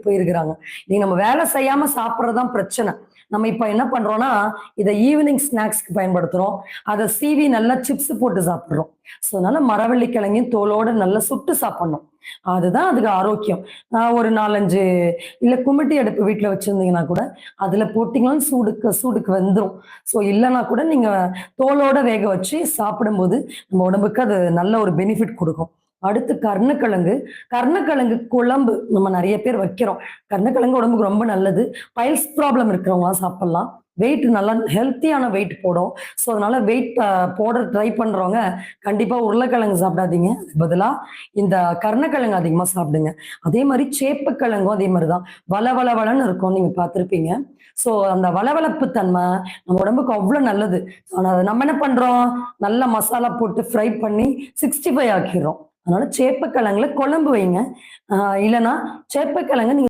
போயிருக்கிறாங்க. நீங்க நம்ம வேலை செய்யாம சாப்பிடுறதுதான் பிரச்சனை. நம்ம இப்ப என்ன பண்றோம்னா, இத ஈவினிங் ஸ்நாக்ஸ்க்கு பயன்படுத்துறோம். அத சீவி நல்லா சிப்ஸ் போட்டு சாப்பிடுறோம். ஸோ அதனால மரவள்ளி கிழங்கையும் தோலோட நல்லா சுட்டு சாப்பிடணும். அதுதான் அதுக்கு ஆரோக்கியம். ஒரு 4, 5 இல்ல குமிட்டி அடுப்பு வீட்ல வச்சிருந்தீங்கன்னா கூட, அதுல போட்டீங்கன்னா சூடுக்கு வெந்துரும். ஸோ இல்லன்னா கூட நீங்க தோலோட வேக வச்சு சாப்பிடும்போது, நம்ம உடம்புக்கு அது நல்ல ஒரு பெனிஃபிட் குடுக்கும். அடுத்து கருணக்கிழங்கு. கருணக்கிழங்கு குழம்பு நம்ம நெறைய பேர் வைக்கிறோம். கருணக்கிழங்கு உடம்புக்கு ரொம்ப நல்லது. பைல்ஸ் ப்ராப்ளம் இருக்கிறவங்கலாம் சாப்பிடலாம். வெயிட் நல்லா ஹெல்த்தியான வெயிட் போடும். ஸோ அதனால வெயிட் போட ட்ரை பண்றவங்க கண்டிப்பா உருளைக்கிழங்கு சாப்பிடாதீங்க. அதுக்கு பதிலா இந்த கருணக்கிழங்கு அதிகமா சாப்பிடுங்க. அதே மாரி சேப்பக்கிழங்கும் அதே மாரி தான். வளவளன்னு இருக்கும். நீங்க பார்த்திருப்பீங்க. ஸோ அந்த வளவளப்பு தன்மை நம்ம உடம்புக்கு அவ்ளோ நல்லது. ஆனா அத நம்ம என்ன பண்றோம்? நல்லா மசாலா போட்டு ஃப்ரை பண்ணி 65 ஆக்கிர்றோம். அதனால சேப்பக்கிழங்குல குழம்பு வைங்க. இல்லன்னா சேப்பக்கிழங்க நீங்க